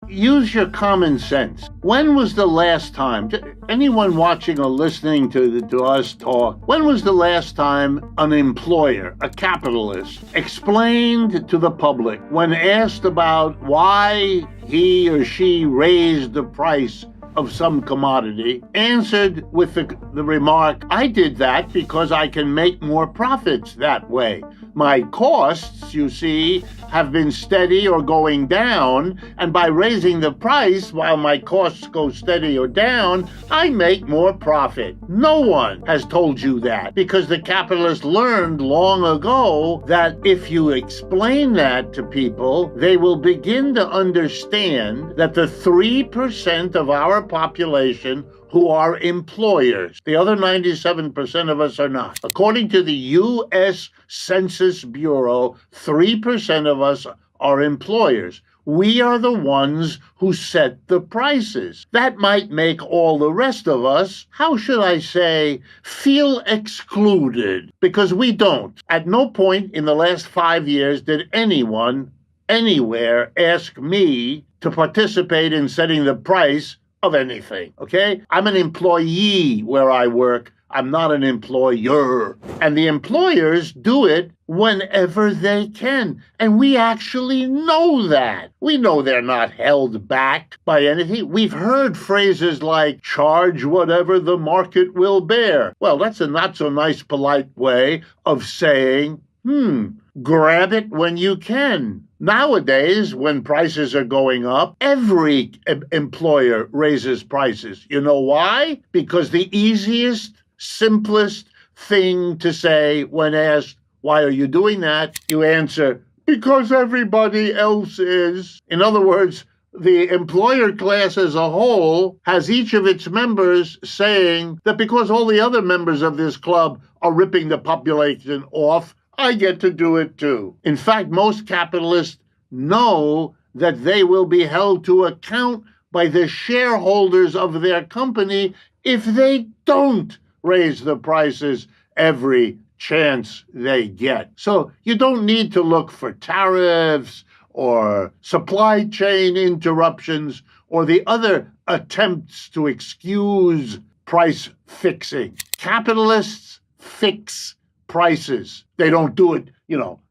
use your common sense. When was the last time, anyone watching or listening to us talk, when was the last time an employer, a capitalist, explained to the public when asked about why he or she raised the price of some commodity, answered with the remark, I did that because I can make more profits that way. My costs, you see, have been steady or going down, and by raising the price while my costs go steady or down, I make more profit. No one has told you that, because the capitalists learned long ago that if you explain that to people, they will begin to understand that the 3% of our population who are employers, the other 97% of us are not. According to the U.S. Census Bureau, 3% of us are employers. We are the ones who set the prices. That might make all the rest of us, how should I say, feel excluded, because we don't. At no point in the last 5 years did anyone anywhere ask me to participate in setting the price of anything, okay? I'm an employee where I work. I'm not an employer. And the employers do it whenever they can. And we actually know that. We know they're not held back by anything. We've heard phrases like, charge whatever the market will bear. Well, that's a not so nice, polite way of saying, grab it when you can. Nowadays, when prices are going up, every employer raises prices. You know why? Because the easiest, simplest thing to say when asked, why are you doing that? You answer, because everybody else is. In other words, the employer class as a whole has each of its members saying that because all the other members of this club are ripping the population off, I get to do it too. In fact, most capitalists know that they will be held to account by the shareholders of their company if they don't raise the prices every chance they get. So you don't need to look for tariffs or supply chain interruptions or the other attempts to excuse price fixing. Capitalists fix prices. They don't do it,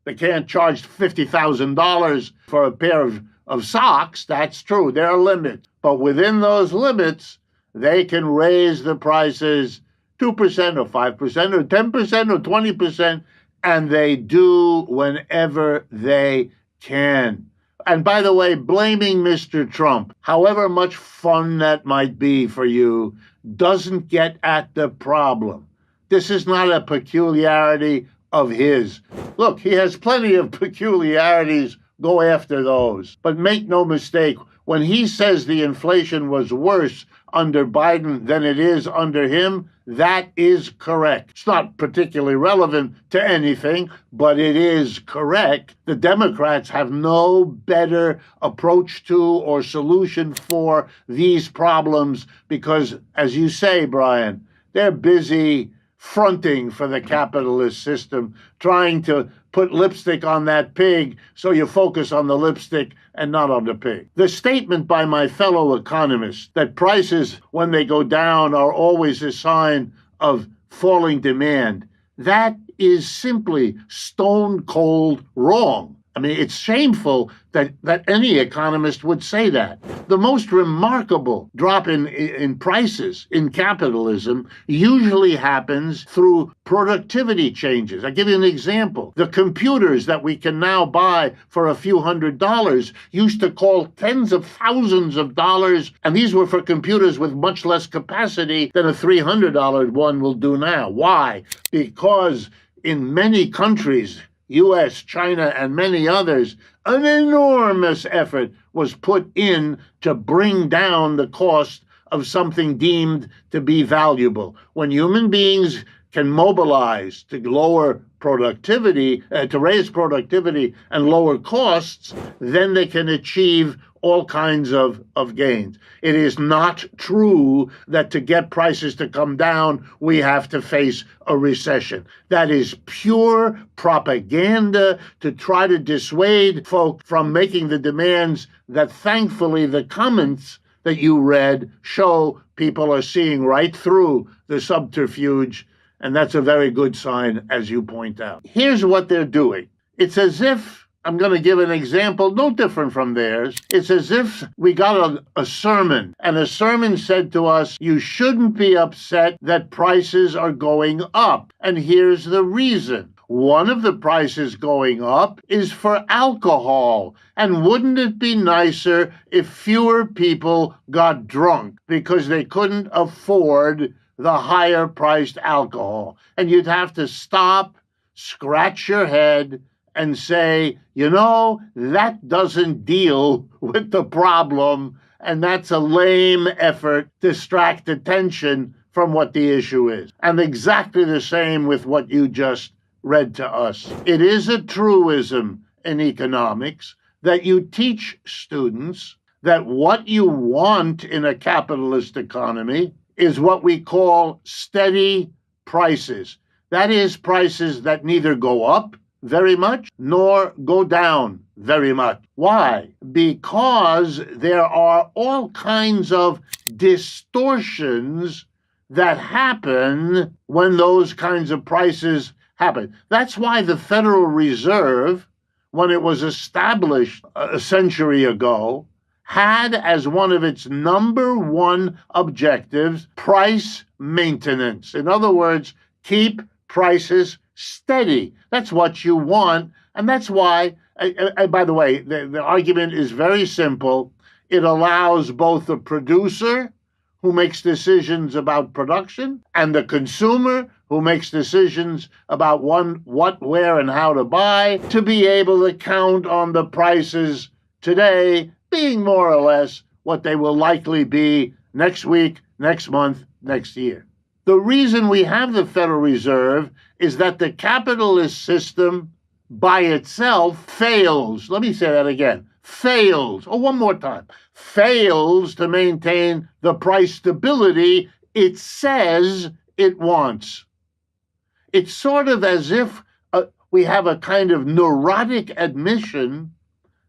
they can't charge $50,000 for a pair of socks. That's true. There are limits. But within those limits, they can raise the prices 2% or 5% or 10% or 20%, and they do whenever they can. And by the way, blaming Mr. Trump, however much fun that might be for you, doesn't get at the problem. This is not a peculiarity of his. Look, he has plenty of peculiarities. Go after those. But make no mistake, when he says the inflation was worse under Biden than it is under him, that is correct. It's not particularly relevant to anything, but it is correct. The Democrats have no better approach to or solution for these problems because, as you say, Brian, they're busy fronting for the capitalist system, trying to put lipstick on that pig so you focus on the lipstick and not on the pig. The statement by my fellow economists that prices, when they go down, are always a sign of falling demand, that is simply stone cold wrong. I mean, it's shameful that any economist would say that. The most remarkable drop in prices in capitalism usually happens through productivity changes. I'll give you an example. The computers that we can now buy for a few $100s used to cost tens of thousands of dollars, and these were for computers with much less capacity than a $300 one will do now. Why? Because in many countries, U.S., China, and many others, an enormous effort was put in to bring down the cost of something deemed to be valuable. When human beings can mobilize to lower productivity, to raise productivity and lower costs, then they can achieve all kinds of gains. It is not true that to get prices to come down, we have to face a recession. That is pure propaganda to try to dissuade folk from making the demands that thankfully the comments that you read show people are seeing right through the subterfuge. And that's a very good sign, as you point out. Here's what they're doing. It's as if, I'm going to give an example, no different from theirs. It's as if we got a sermon, and a sermon said to us, you shouldn't be upset that prices are going up. And here's the reason. One of the prices going up is for alcohol. And wouldn't it be nicer if fewer people got drunk because they couldn't afford the higher priced alcohol? And you'd have to stop, scratch your head, and say, that doesn't deal with the problem, and that's a lame effort to distract attention from what the issue is. And exactly the same with what you just read to us. It is a truism in economics that you teach students that what you want in a capitalist economy is what we call steady prices. That is, prices that neither go up very much nor go down very much. Why? Because there are all kinds of distortions that happen when those kinds of prices happen. That's why the Federal Reserve, when it was established a century ago, had as one of its number one objectives price maintenance. In other words, keep prices steady. That's what you want. And that's why, by the way, the argument is very simple. It allows both the producer, who makes decisions about production, and the consumer, who makes decisions about what, where, and how to buy, to be able to count on the prices today being more or less what they will likely be next week, next month, next year. The reason we have the Federal Reserve is that the capitalist system by itself fails. Let me say that again. Fails. Oh, one more time. Fails to maintain the price stability it says it wants. It's sort of as if we have a kind of neurotic admission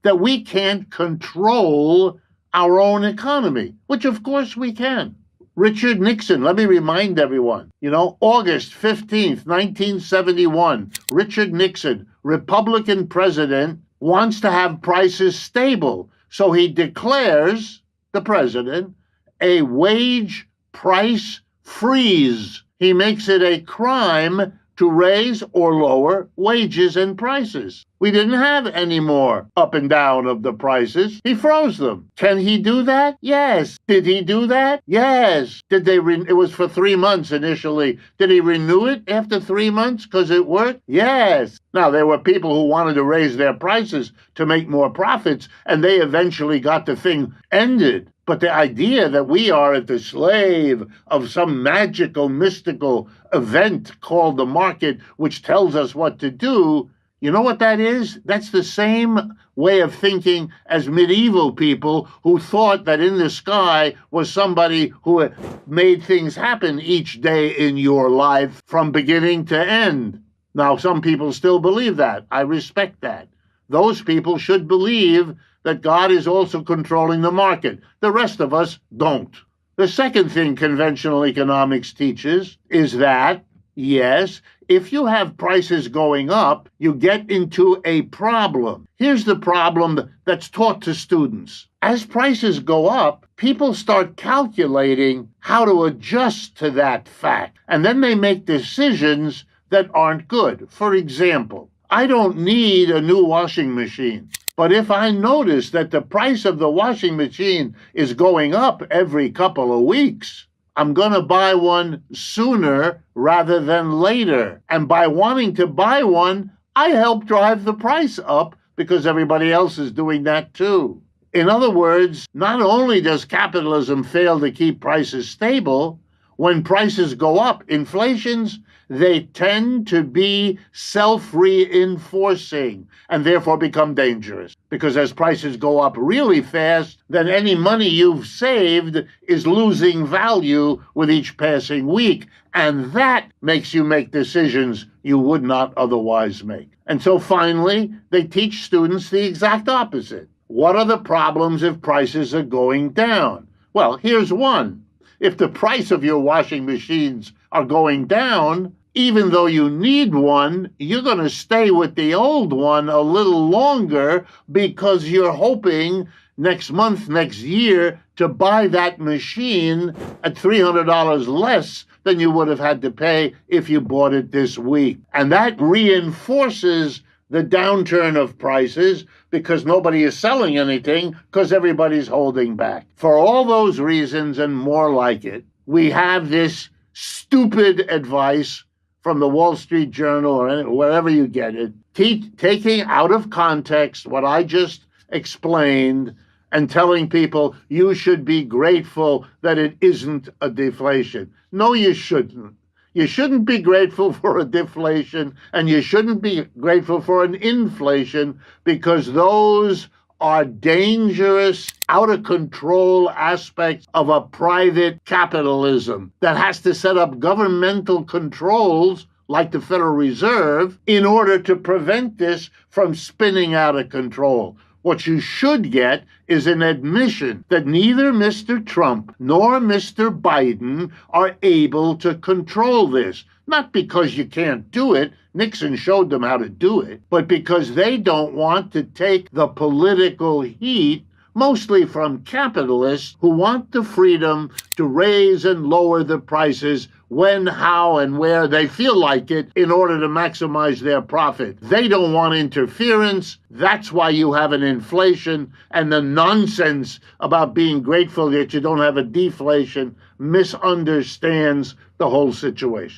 that we can't control our own economy, which of course we can. Richard Nixon, let me remind everyone, August 15th, 1971, Richard Nixon, Republican president, wants to have prices stable. So he declares, the president, a wage price freeze. He makes it a crime to raise or lower wages and prices. We didn't have any more up and down of the prices. He froze them. Can he do that? Yes. Did he do that? Yes. Did they? It was for 3 months initially. Did he renew it after 3 months because it worked? Yes. Now, there were people who wanted to raise their prices to make more profits, and they eventually got the thing ended. But the idea that we are at the slave of some magical, mystical event called the market, which tells us what to do, you know what that is? That's the same way of thinking as medieval people who thought that in the sky was somebody who made things happen each day in your life from beginning to end. Now, some people still believe that. I respect that. Those people should believe that God is also controlling the market. The rest of us don't. The second thing conventional economics teaches is that, yes, if you have prices going up, you get into a problem. Here's the problem that's taught to students. As prices go up, people start calculating how to adjust to that fact, and then they make decisions that aren't good. For example, I don't need a new washing machine. But if I notice that the price of the washing machine is going up every couple of weeks, I'm going to buy one sooner rather than later. And by wanting to buy one, I help drive the price up because everybody else is doing that too. In other words, not only does capitalism fail to keep prices stable, when prices go up, inflations, they tend to be self-reinforcing and therefore become dangerous. Because as prices go up really fast, then any money you've saved is losing value with each passing week. And that makes you make decisions you would not otherwise make. And so finally, they teach students the exact opposite. What are the problems if prices are going down? Well, here's one. If the price of your washing machines are going down, even though you need one, you're going to stay with the old one a little longer because you're hoping next month, next year, to buy that machine at $300 less than you would have had to pay if you bought it this week. And that reinforces the downturn of prices because nobody is selling anything because everybody's holding back. For all those reasons and more like it, we have this stupid advice from the Wall Street Journal or wherever you get it, taking out of context what I just explained and telling people you should be grateful that it isn't a deflation. No, you shouldn't. You shouldn't be grateful for a deflation, and you shouldn't be grateful for an inflation, because those are dangerous, out of control aspects of a private capitalism that has to set up governmental controls like the Federal Reserve in order to prevent this from spinning out of control. What you should get is an admission that neither Mr. Trump nor Mr. Biden are able to control this. Not because you can't do it, Nixon showed them how to do it, but because they don't want to take the political heat, mostly from capitalists who want the freedom to raise and lower the prices when, how, and where they feel like it in order to maximize their profit. They don't want interference. That's why you have an inflation, and the nonsense about being grateful that you don't have a deflation misunderstands the whole situation.